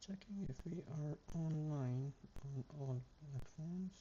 Checking if we are online on all platforms.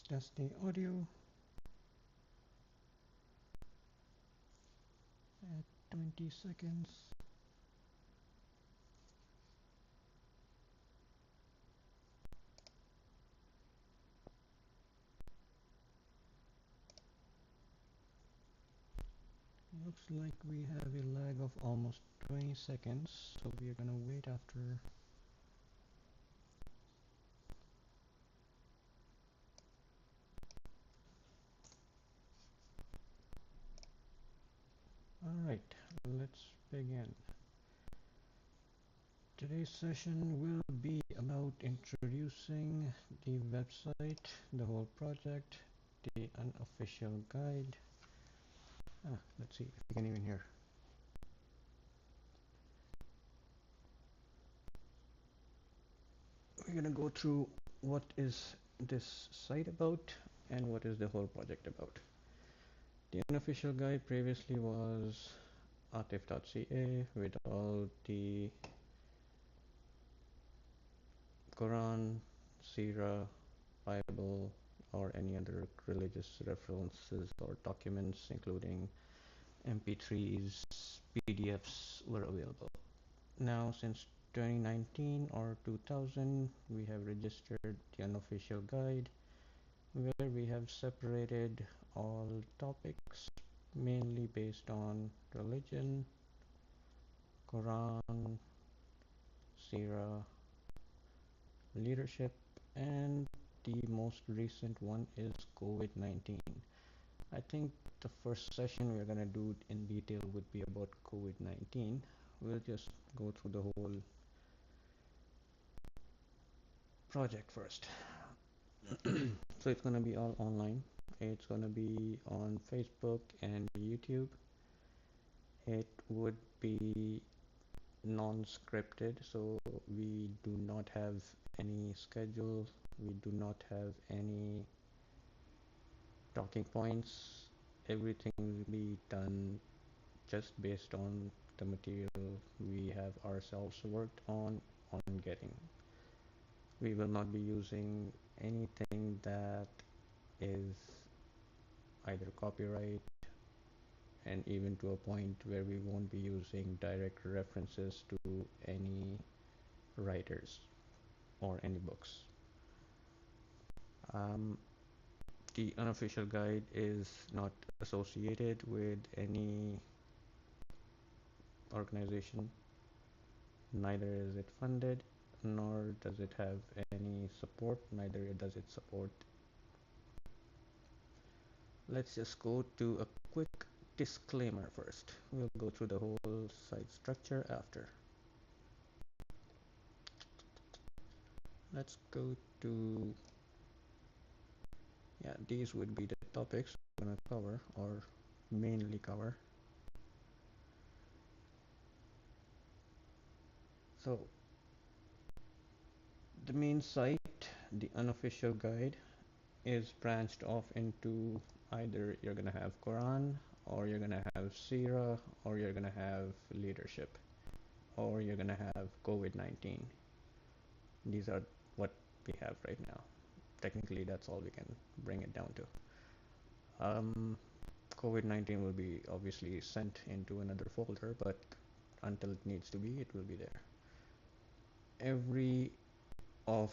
Let's test the audio at 20 seconds. Looks like we have a lag of almost 20 seconds, so we are gonna wait after. Alright, let's begin. Today's session will be about introducing the website, the whole project, the unofficial guide. Let's see if you can even hear. We're gonna go through what is this site about and what is the whole project about. The unofficial guide previously was atif.ca with all the Quran, Sirah, Bible, or any other religious references or documents, including MP3s, PDFs, were available. Now, since 2019 or 2000, we have registered the unofficial guide, where we have separated all topics mainly based on religion, Quran, Sirah, leadership, and the most recent one is COVID-19. I think the first session we're going to do in detail would be about COVID-19. We'll just go through the whole project first. So it's going to be all online. It's going to be on Facebook and YouTube. It would be non-scripted, so we do not have any schedule, we do not have any talking points. Everything will be done just based on the material we have ourselves worked on getting. We will not be using anything that is either copyright, and even to a point where we won't be using direct references to any writers or any books. The unofficial guide is not associated with any organization, neither is it funded, nor does it have any support, neither does it support. Let's just go to a quick disclaimer first. We'll go through the whole site structure after. Let's go to, these would be the topics we're going to cover or mainly cover. So the main site, the unofficial guide, is branched off into either you're going to have Quran, or you're going to have Sirah, or you're going to have leadership, or you're going to have COVID-19. These are what we have right now. Technically, that's all we can bring it down to. COVID-19 will be obviously sent into another folder, but until it needs to be, it will be there. Every of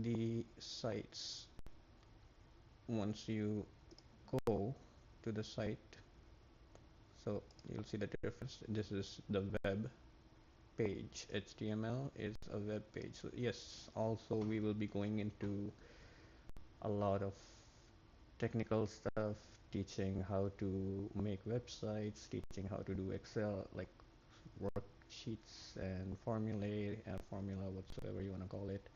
the sites, once you go to the site, so you'll see the difference. This is the web, page. HTML is a web page. So yes, also we will be going into a lot of technical stuff, teaching how to make websites, teaching how to do Excel, like worksheets and formulae and formula whatsoever you want to call it,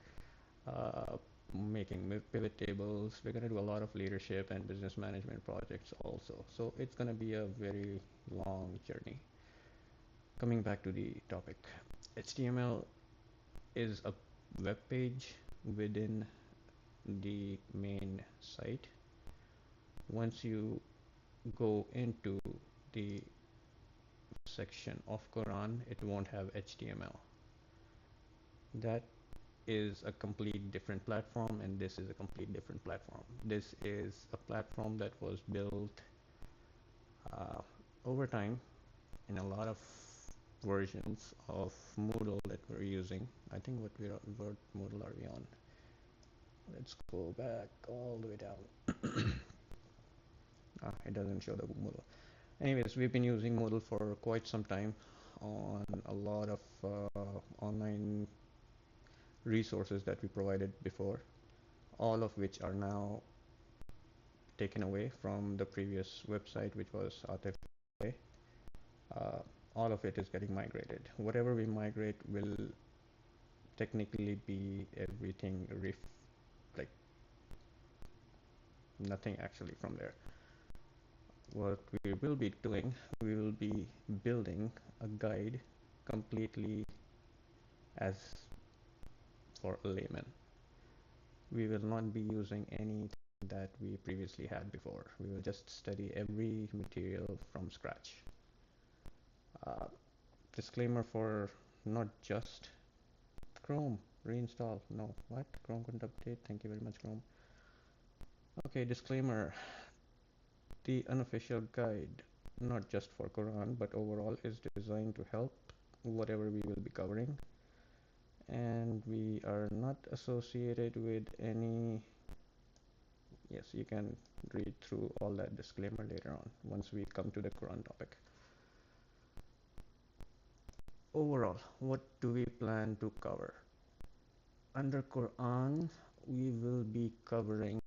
uh, making pivot tables. We're going to do a lot of leadership and business management projects also. So it's going to be a very long journey. Coming back to the topic, HTML is a web page within the main site. Once you go into the section of Quran, it won't have HTML. That is a complete different platform, and this is a complete different platform. This is a platform that was built uh, over time in a lot of versions of Moodle that we're using. I think what Moodle are we on? Let's go back all the way down. It doesn't show the Moodle. Anyways, we've been using Moodle for quite some time on a lot of online resources that we provided before, all of which are now taken away from the previous website, which was Atif. Uh, all of it is getting migrated. Whatever we migrate will technically be everything like nothing actually from there. What we will be doing, we will be building a guide completely as for a layman. We will not be using anything that we previously had before. We will just study every material from scratch. Uh, Disclaimer for not just Chrome reinstall. No, what? Chrome couldn't update. Thank you very much, Chrome. Okay, disclaimer. The unofficial guide, not just for Quran, but overall, is designed to help whatever we will be covering. And we are not associated with any. Yes, you can read through all that disclaimer later on once we come to the Quran topic. Overall, what do we plan to cover? Under Quran, we will be covering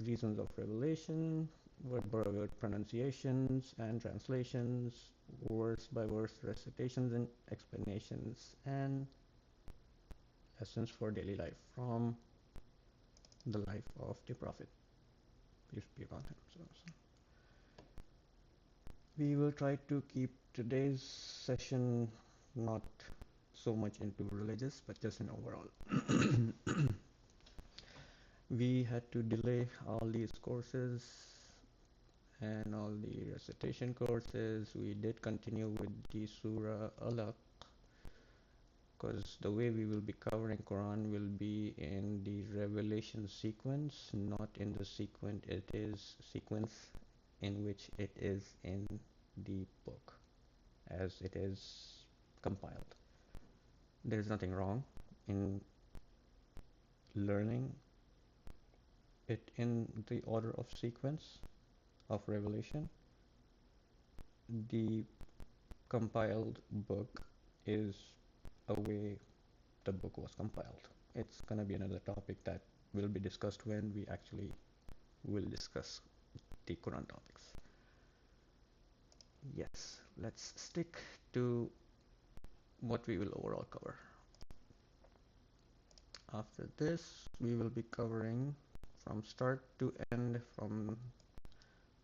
reasons of revelation, word by word pronunciations and translations, verse by verse recitations and explanations, and lessons for daily life from the life of the Prophet. Peace be upon him. We will try to keep today's session not so much into religious, but just in overall. We had to delay all these courses and all the recitation courses. We did continue with the Surah Alaq because the way we will be covering Quran will be in the revelation sequence, not in the sequence in which it is in the book as it is compiled. There's nothing wrong in learning it in the order of sequence of revelation. The compiled book is a way the book was compiled. It's gonna be another topic that will be discussed when we actually will discuss the Quran topics. Yes, let's stick to what we will overall cover. After this, we will be covering from start to end, from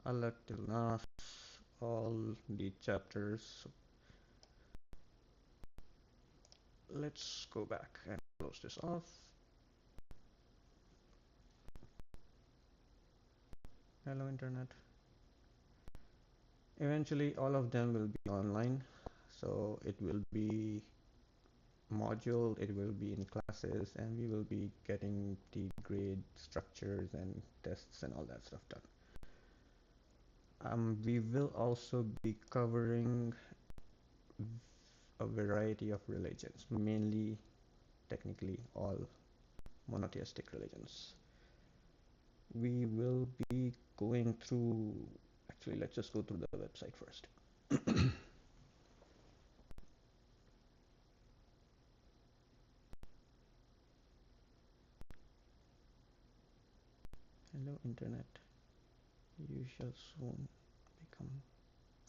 Alaq till Nas, all the chapters. Let's go back and close this off. Hello, internet. Eventually, all of them will be online, so it will be module, it will be in classes, and we will be getting the grade structures and tests and all that stuff done. We will also be covering a variety of religions, mainly technically all monotheistic religions. We will be going through, actually let's just go through the website first. Hello, Internet. You shall soon become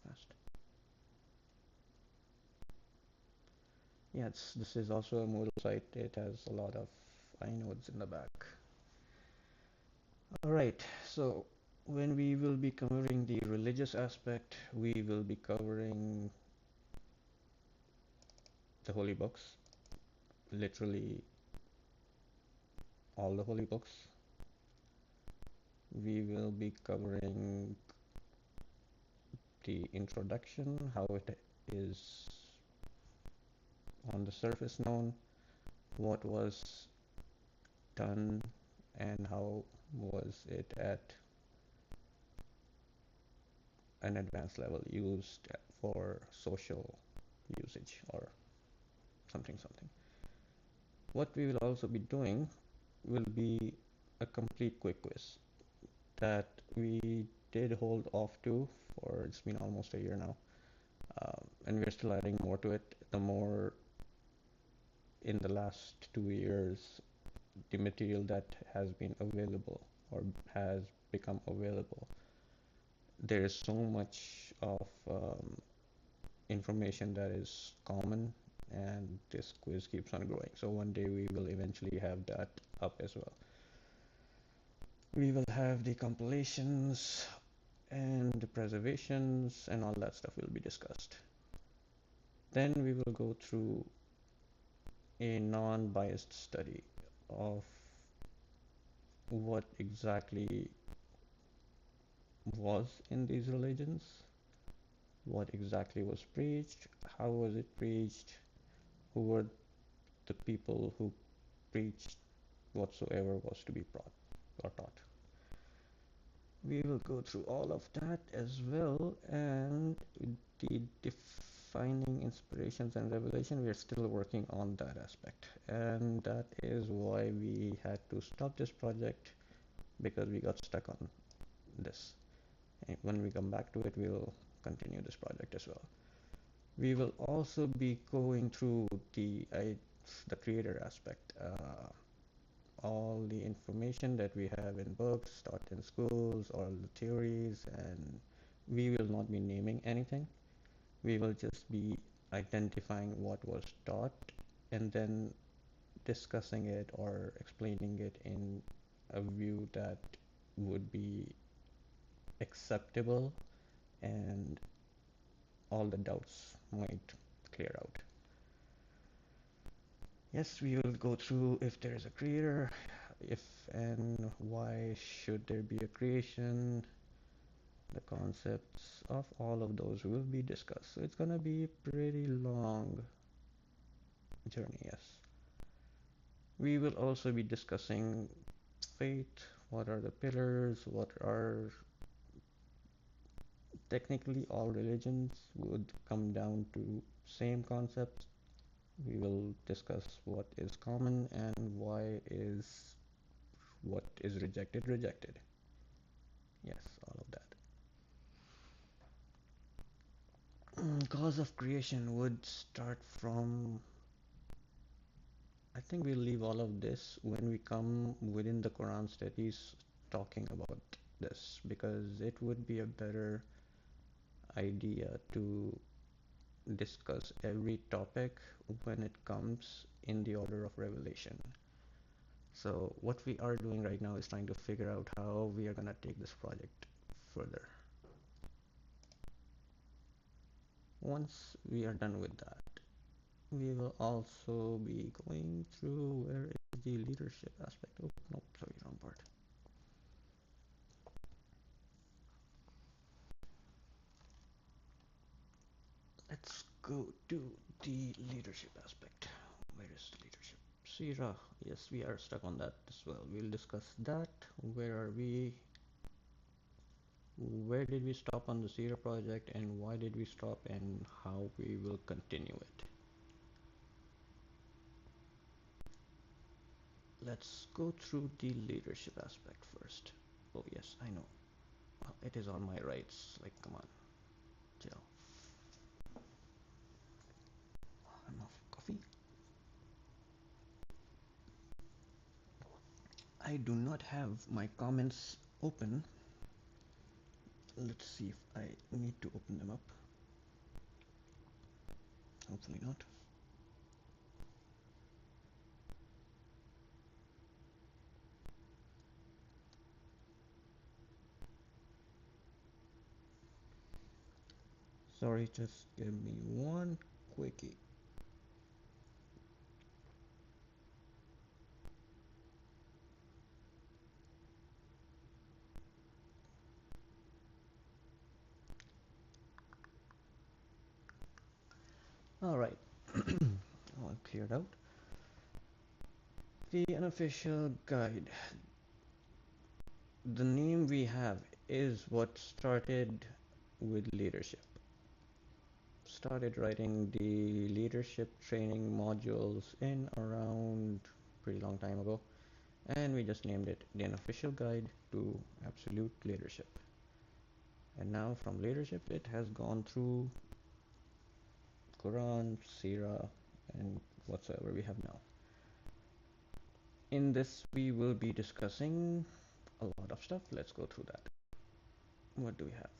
fast. Yes, this is also a Moodle site. It has a lot of inodes in the back. Alright, so when we will be covering the religious aspect, we will be covering the holy books, literally all the holy books. We will be covering the introduction, how it is on the surface known, what was done, and how was it at an advanced level used for social usage or something. What we will also be doing will be a complete quick quiz that we did hold off to for it's been almost a year now, and we're still adding more to it. The more in the last 2 years, the material that has been available or has become available, there is so much of information that is common, and this quiz keeps on growing. So one day we will eventually have that up as well. We will have the compilations and the preservations and all that stuff will be discussed. Then we will go through a non-biased study of what exactly was in these religions, what exactly was preached, how was it preached, who were the people who preached whatsoever was to be brought or taught. We will go through all of that as well, and the defining inspirations and revelation, we are still working on that aspect, and that is why we had to stop this project, because we got stuck on this. And when we come back to it, we'll continue this project as well. We will also be going through the creator aspect, all the information that we have in books, taught in schools, all the theories, and we will not be naming anything. We will just be identifying what was taught and then discussing it or explaining it in a view that would be acceptable and all the doubts might clear out. Yes, we will go through if there is a creator, if and why should there be a creation, the concepts of all of those will be discussed. So it's gonna be a pretty long journey, yes. We will also be discussing faith, what are the pillars, what are technically all religions would come down to same concepts. We will discuss what is common and why is what is rejected. Yes, all of that. Cause of creation would start from, I think we'll leave all of this when we come within the Quran studies talking about this, because it would be a better idea to discuss every topic when it comes in the order of revelation. So what we are doing right now is trying to figure out how we are gonna take this project further. Once we are done with that, we will also be going through where is the leadership aspect. Oh, no, sorry, wrong part. Let's go to the leadership aspect. Where is the leadership? Sira. Yes, we are stuck on that as well. We'll discuss that. Where are we? Where did we stop on the Sira project and why did we stop and how we will continue it. Let's go through the leadership aspect first. Oh yes, I know. It is on my rights. Like, come on, chill. Enough coffee. I do not have my comments open. Let's see if I need to open them up. Hopefully not. Sorry, just give me one quickie. All right, all cleared out. The unofficial guide. The name we have is what started with leadership. Started writing the leadership training modules in around pretty long time ago, and we just named it the unofficial guide to absolute leadership. And now from leadership it has gone through Quran, Sirah, and whatsoever we have now. In this we will be discussing a lot of stuff. Let's go through that. What do we have?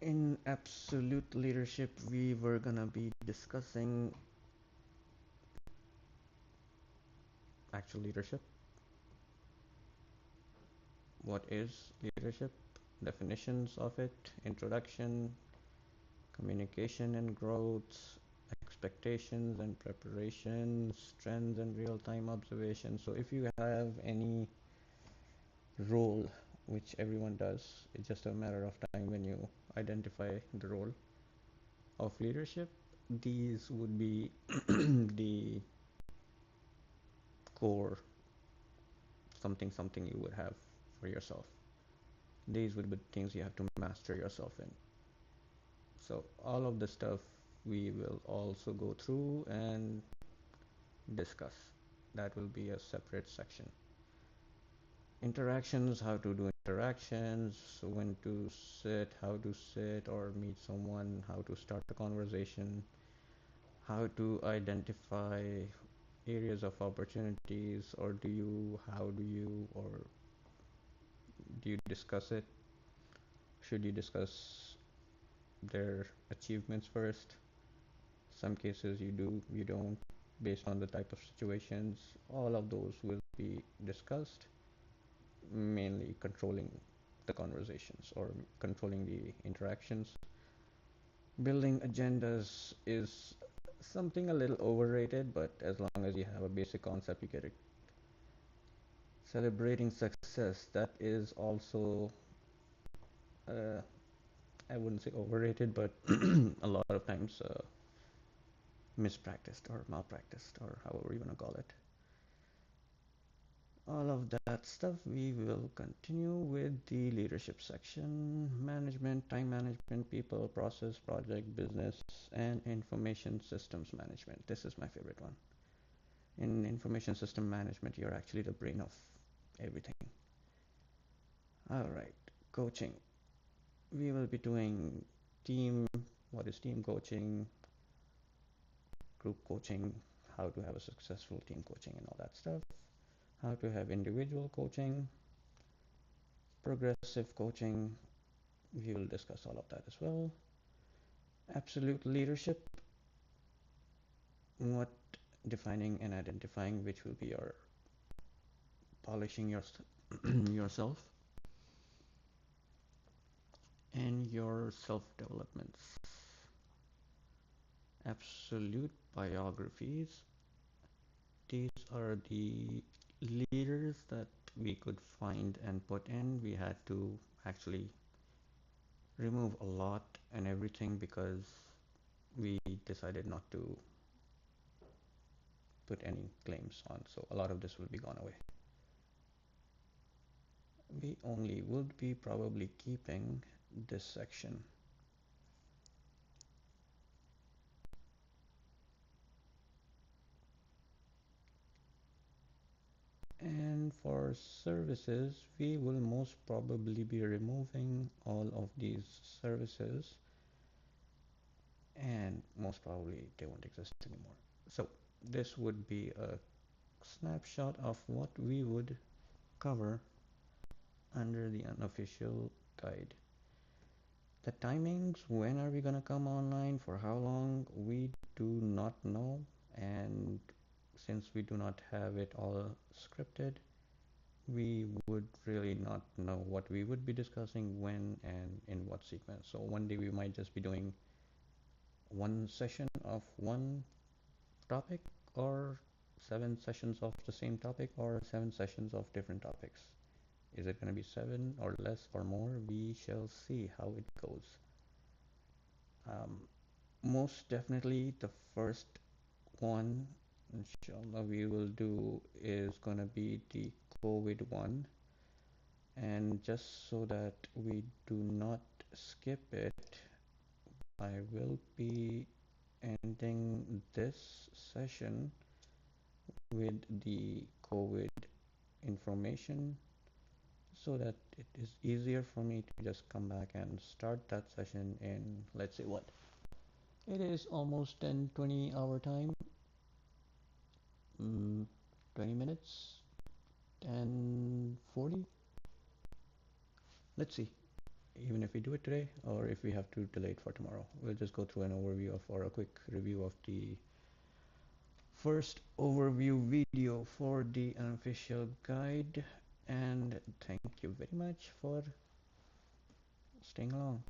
In absolute leadership, we were gonna be discussing actual leadership. What is leadership? Definitions of it, introduction, communication and growth, expectations and preparations, trends and real-time observations. So if you have any role, which everyone does, it's just a matter of time when you identify the role of leadership. These would be the core something you would have for yourself. These would be things you have to master yourself in. So all of the stuff we will also go through and discuss. That will be a separate section. Interactions, how to do interactions, when to sit, how to sit or meet someone, how to start a conversation, how to identify areas of opportunities, or do you discuss it? Should you discuss their achievements first? Some cases you do, you don't, based on the type of situations. All of those will be discussed, mainly controlling the conversations or controlling the interactions. Building agendas is something a little overrated, but as long as you have a basic concept, you get it. Celebrating success, that is also, uh, I wouldn't say overrated, but a lot of times mispracticed or malpracticed or however you want to call it. All of that stuff we will continue with the leadership section. Management, time management, people, process, project, business, and information systems management. This is my favorite one. In information system management, you're actually the brain of everything. All right, coaching. We will be doing team, what is team coaching, group coaching, how to have a successful team coaching and all that stuff, how to have individual coaching, progressive coaching. We will discuss all of that as well. Absolute leadership, what defining and identifying which will be your polishing your yourself and your self-developments. Absolute biographies, these are the leaders that we could find and put in. We had to actually remove a lot and everything because we decided not to put any claims on, so a lot of this will be gone away. We only would be probably keeping this section. And for services, we will most probably be removing all of these services, and most probably they won't exist anymore. So this would be a snapshot of what we would cover under the unofficial guide. The timings, when are we gonna come online, for how long, we do not know, and since we do not have it all scripted, we would really not know what we would be discussing when and in what sequence. So one day we might just be doing one session of one topic, or 7 sessions of the same topic, or 7 sessions of different topics. Is it going to be 7 or less or more? We shall see how it goes. Most definitely the first one, inshallah, we will do is going to be the COVID one. And just so that we do not skip it, I will be ending this session with the COVID information so that it is easier for me to just come back and start that session in, let's say, what? It is almost 10:20 our time. 20 minutes, 10:40. Let's see. Even if we do it today, or if we have to delay it for tomorrow, we'll just go through an overview of, or a quick review of the first overview video for the unofficial guide. And thank you very much for staying along.